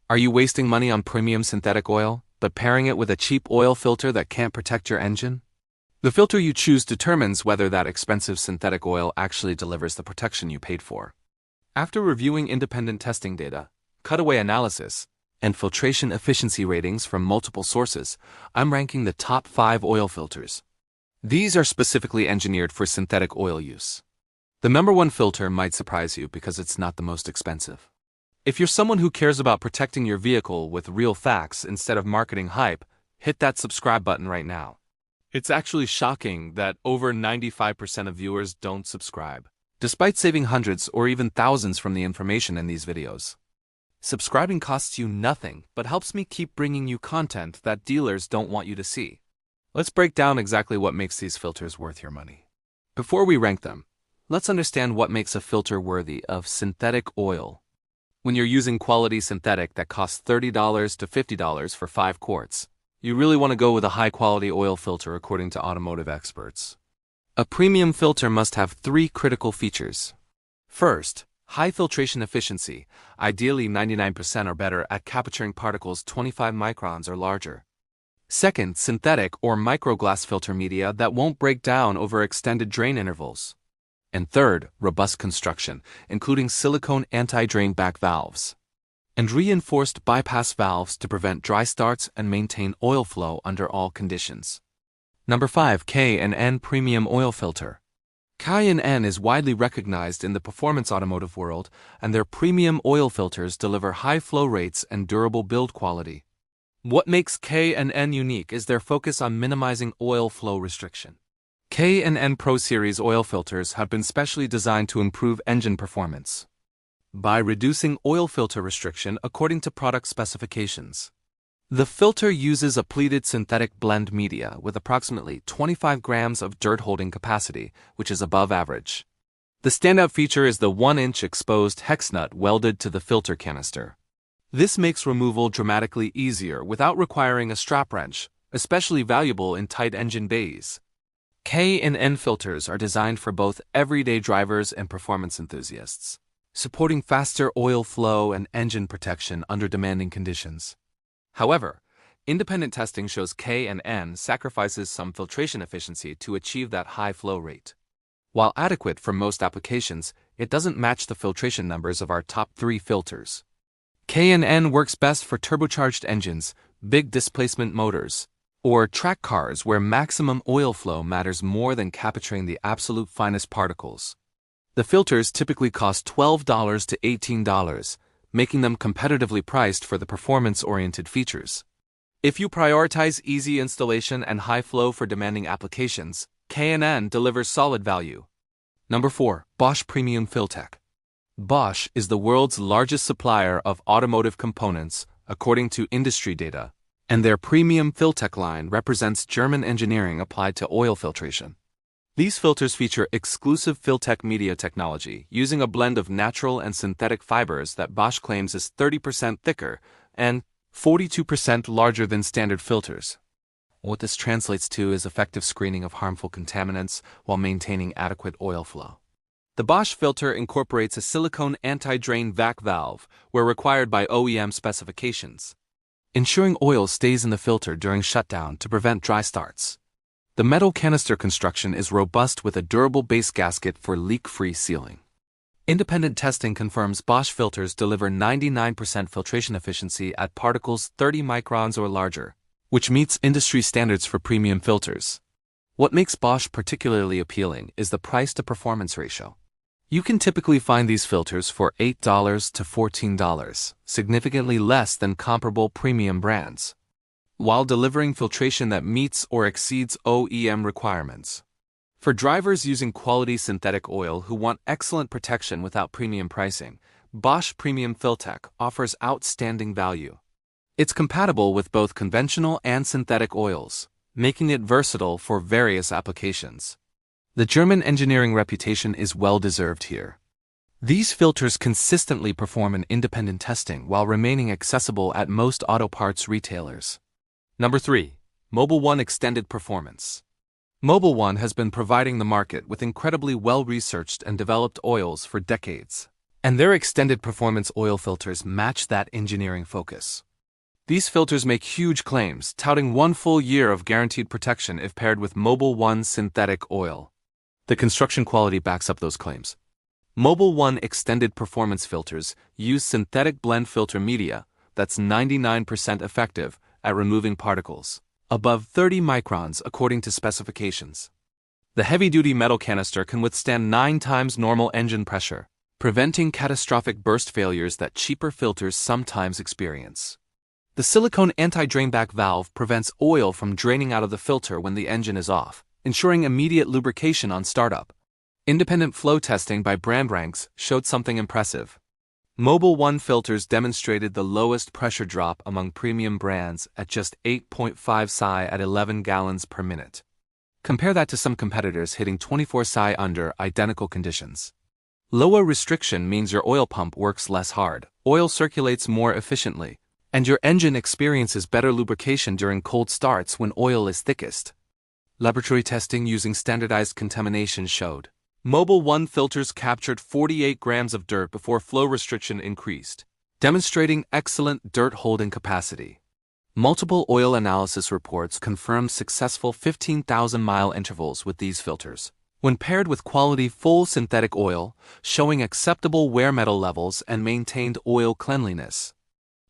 Are you wasting money on premium synthetic oil, but pairing it with a cheap oil filter that can't protect your engine? The filter you choose determines whether that expensive synthetic oil actually delivers the protection you paid for. After reviewing independent testing data, cutaway analysis, and filtration efficiency ratings from multiple sources, I'm ranking the top 5 oil filters. These are specifically engineered for synthetic oil use. The number 1 filter might surprise you because it's not the most expensive. If you're someone who cares about protecting your vehicle with real facts instead of marketing hype, hit that subscribe button right now. It's actually shocking that over 95% of viewers don't subscribe, despite saving hundreds or even thousands from the information in these videos. Subscribing costs you nothing, but helps me keep bringing you content that dealers don't want you to see. Let's break down exactly what makes these filters worth your money. Before we rank them, let's understand what makes a filter worthy of synthetic oil. When you're using quality synthetic that costs $30 to $50 for 5 quarts, you really want to go with a high-quality oil filter according to automotive experts. A premium filter must have 3 critical features. First, high filtration efficiency, ideally 99% or better at capturing particles 25 microns or larger. Second, synthetic or microglass filter media that won't break down over extended drain intervals. And third, robust construction, including silicone anti-drain back valves and reinforced bypass valves to prevent dry starts and maintain oil flow under all conditions. Number 5. K&N Premium Oil Filter. K&N is widely recognized in the performance automotive world, and their premium oil filters deliver high flow rates and durable build quality. What makes K&N unique is their focus on minimizing oil flow restriction. K&N Pro Series oil filters have been specially designed to improve engine performance by reducing oil filter restriction according to product specifications. The filter uses a pleated synthetic blend media with approximately 25 grams of dirt-holding capacity, which is above average. The standout feature is the 1-inch exposed hex nut welded to the filter canister. This makes removal dramatically easier without requiring a strap wrench, especially valuable in tight engine bays. K&N filters are designed for both everyday drivers and performance enthusiasts, supporting faster oil flow and engine protection under demanding conditions. However, independent testing shows K&N sacrifices some filtration efficiency to achieve that high flow rate. While adequate for most applications, it doesn't match the filtration numbers of our top 3 filters. K&N works best for turbocharged engines, big displacement motors, or track cars where maximum oil flow matters more than capturing the absolute finest particles. The filters typically cost $12 to $18, making them competitively priced for the performance-oriented features. If you prioritize easy installation and high flow for demanding applications, K&N delivers solid value. Number 4. Bosch Premium Filtech. Bosch is the world's largest supplier of automotive components, according to industry data, and their premium Filtech line represents German engineering applied to oil filtration. These filters feature exclusive Filtech media technology using a blend of natural and synthetic fibers that Bosch claims is 30% thicker and 42% larger than standard filters. What this translates to is effective screening of harmful contaminants while maintaining adequate oil flow. The Bosch filter incorporates a silicone anti-drain vac valve where required by OEM specifications, ensuring oil stays in the filter during shutdown to prevent dry starts. The metal canister construction is robust with a durable base gasket for leak-free sealing. Independent testing confirms Bosch filters deliver 99% filtration efficiency at particles 30 microns or larger, which meets industry standards for premium filters. What makes Bosch particularly appealing is the price-to-performance ratio. You can typically find these filters for $8 to $14, significantly less than comparable premium brands, while delivering filtration that meets or exceeds OEM requirements. For drivers using quality synthetic oil who want excellent protection without premium pricing, Bosch Premium Filtech offers outstanding value. It's compatible with both conventional and synthetic oils, making it versatile for various applications. The German engineering reputation is well-deserved here. These filters consistently perform in independent testing while remaining accessible at most auto parts retailers. Number 3. Mobil 1 Extended Performance. Mobil 1 has been providing the market with incredibly well-researched and developed oils for decades. And their extended performance oil filters match that engineering focus. These filters make huge claims, touting 1 full year of guaranteed protection if paired with Mobil 1 synthetic oil. The construction quality backs up those claims. Mobil 1 extended performance filters use synthetic blend filter media that's 99% effective at removing particles, above 30 microns according to specifications. The heavy-duty metal canister can withstand 9 times normal engine pressure, preventing catastrophic burst failures that cheaper filters sometimes experience. The silicone anti-drainback valve prevents oil from draining out of the filter when the engine is off, ensuring immediate lubrication on startup. Independent flow testing by brand ranks showed something impressive. Mobil 1 filters demonstrated the lowest pressure drop among premium brands at just 8.5 psi at 11 gallons per minute. Compare that to some competitors hitting 24 psi under identical conditions. Lower restriction means your oil pump works less hard, oil circulates more efficiently, and your engine experiences better lubrication during cold starts when oil is thickest. Laboratory testing using standardized contamination showed Mobil 1 filters captured 48 grams of dirt before flow restriction increased, demonstrating excellent dirt holding capacity. Multiple oil analysis reports confirmed successful 15,000-mile intervals with these filters, when paired with quality full synthetic oil, showing acceptable wear metal levels and maintained oil cleanliness.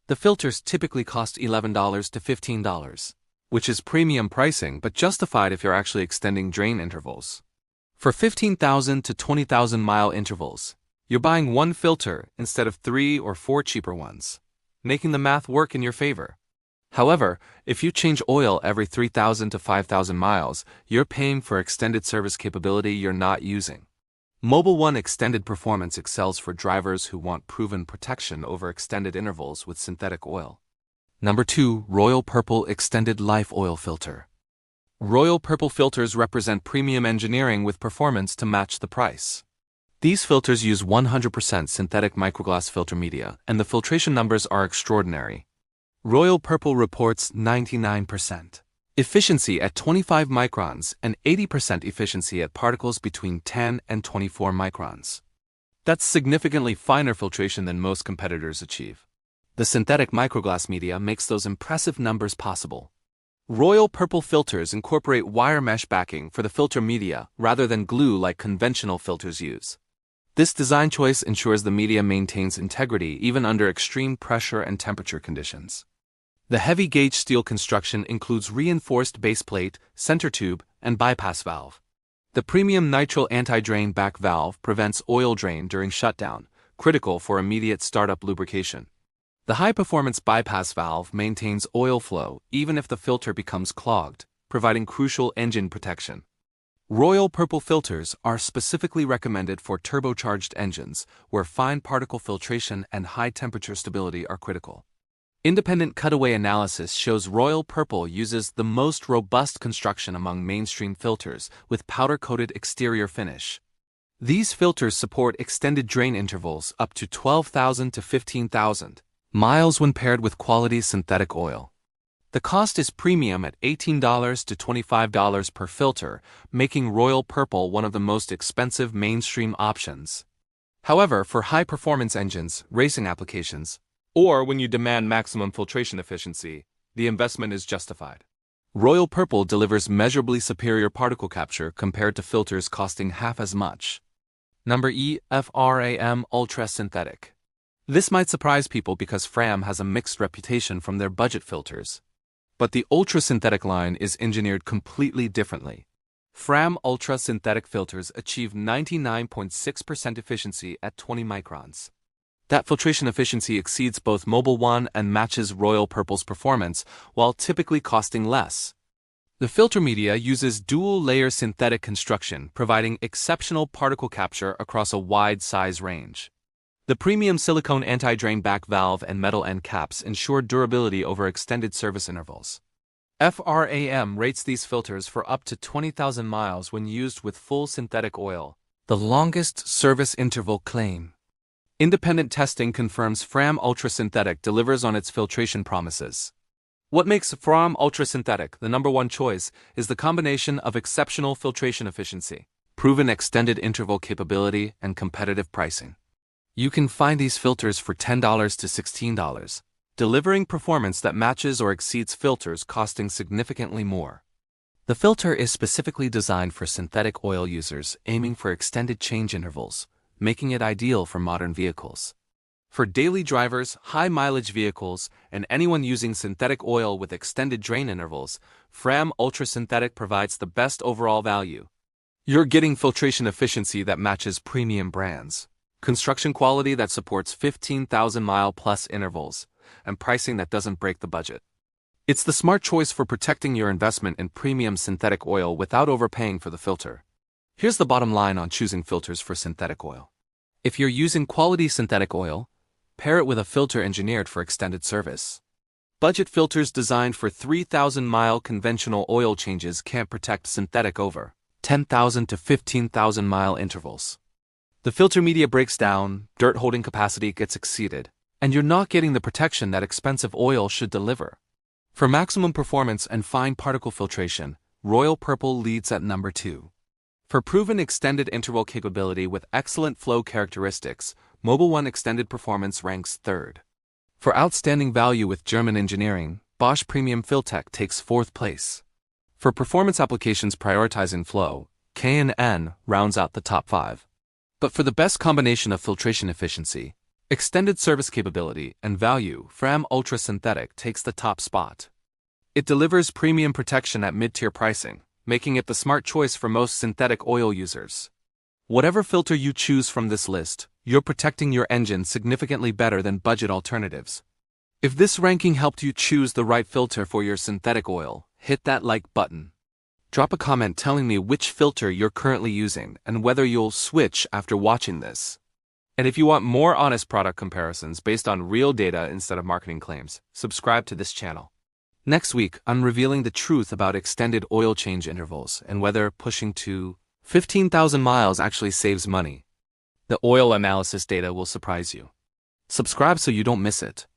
The filters typically cost $11 to $15, which is premium pricing but justified if you're actually extending drain intervals. For 15,000 to 20,000 mile intervals, you're buying one filter instead of 3 or 4 cheaper ones, making the math work in your favor. However, if you change oil every 3,000 to 5,000 miles, you're paying for extended service capability you're not using. Mobil 1 Extended Performance excels for drivers who want proven protection over extended intervals with synthetic oil. Number 2. Royal Purple Extended Life Oil Filter. Royal Purple filters represent premium engineering with performance to match the price. These filters use 100% synthetic microglass filter media, and the filtration numbers are extraordinary. Royal Purple reports 99% efficiency at 25 microns and 80% efficiency at particles between 10 and 24 microns. That's significantly finer filtration than most competitors achieve. The synthetic microglass media makes those impressive numbers possible. Royal Purple filters incorporate wire mesh backing for the filter media rather than glue like conventional filters use. This design choice ensures the media maintains integrity even under extreme pressure and temperature conditions. The heavy-gauge steel construction includes reinforced base plate, center tube, and bypass valve. The premium nitrile anti-drain back valve prevents oil drain during shutdown, critical for immediate startup lubrication. The high-performance bypass valve maintains oil flow even if the filter becomes clogged, providing crucial engine protection. Royal Purple filters are specifically recommended for turbocharged engines, where fine particle filtration and high-temperature stability are critical. Independent cutaway analysis shows Royal Purple uses the most robust construction among mainstream filters, with powder-coated exterior finish. These filters support extended drain intervals up to 12,000 to 15,000 miles when paired with quality synthetic oil. The cost is premium at $18 to $25 per filter, making Royal Purple one of the most expensive mainstream options. However, for high-performance engines, racing applications, or when you demand maximum filtration efficiency, the investment is justified. Royal Purple delivers measurably superior particle capture compared to filters costing half as much. Number E. FRAM Ultra Synthetic. This might surprise people because FRAM has a mixed reputation from their budget filters. But the Ultra Synthetic line is engineered completely differently. FRAM Ultra Synthetic filters achieve 99.6% efficiency at 20 microns. That filtration efficiency exceeds both Mobil 1 and matches Royal Purple's performance, while typically costing less. The filter media uses dual-layer synthetic construction, providing exceptional particle capture across a wide size range. The premium silicone anti-drain back valve and metal end caps ensure durability over extended service intervals. FRAM rates these filters for up to 20,000 miles when used with full synthetic oil, the longest service interval claim. Independent testing confirms FRAM Ultra Synthetic delivers on its filtration promises. What makes FRAM Ultra Synthetic the number one choice is the combination of exceptional filtration efficiency, proven extended interval capability, and competitive pricing. You can find these filters for $10 to $16, delivering performance that matches or exceeds filters costing significantly more. The filter is specifically designed for synthetic oil users aiming for extended change intervals, making it ideal for modern vehicles. For daily drivers, high-mileage vehicles, and anyone using synthetic oil with extended drain intervals, Fram Ultra Synthetic provides the best overall value. You're getting filtration efficiency that matches premium brands, construction quality that supports 15,000-mile-plus intervals, and pricing that doesn't break the budget. It's the smart choice for protecting your investment in premium synthetic oil without overpaying for the filter. Here's the bottom line on choosing filters for synthetic oil. If you're using quality synthetic oil, pair it with a filter engineered for extended service. Budget filters designed for 3,000-mile conventional oil changes can't protect synthetic over 10,000 to 15,000-mile intervals. The filter media breaks down, dirt holding capacity gets exceeded, and you're not getting the protection that expensive oil should deliver. For maximum performance and fine particle filtration, Royal Purple leads at number 2. For proven extended interval capability with excellent flow characteristics, Mobil 1 Extended Performance ranks 3rd. For outstanding value with German engineering, Bosch Premium Filtech takes 4th place. For performance applications prioritizing flow, K&N rounds out the top 5. But for the best combination of filtration efficiency, extended service capability, and value, Fram Ultra Synthetic takes the top spot. It delivers premium protection at mid-tier pricing, making it the smart choice for most synthetic oil users. Whatever filter you choose from this list, you're protecting your engine significantly better than budget alternatives. If this ranking helped you choose the right filter for your synthetic oil, hit that like button. Drop a comment telling me which filter you're currently using and whether you'll switch after watching this. And if you want more honest product comparisons based on real data instead of marketing claims, subscribe to this channel. Next week, I'm revealing the truth about extended oil change intervals and whether pushing to 15,000 miles actually saves money. The oil analysis data will surprise you. Subscribe so you don't miss it.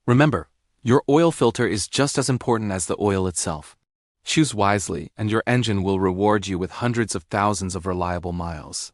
Remember, your oil filter is just as important as the oil itself. Choose wisely, and your engine will reward you with hundreds of thousands of reliable miles.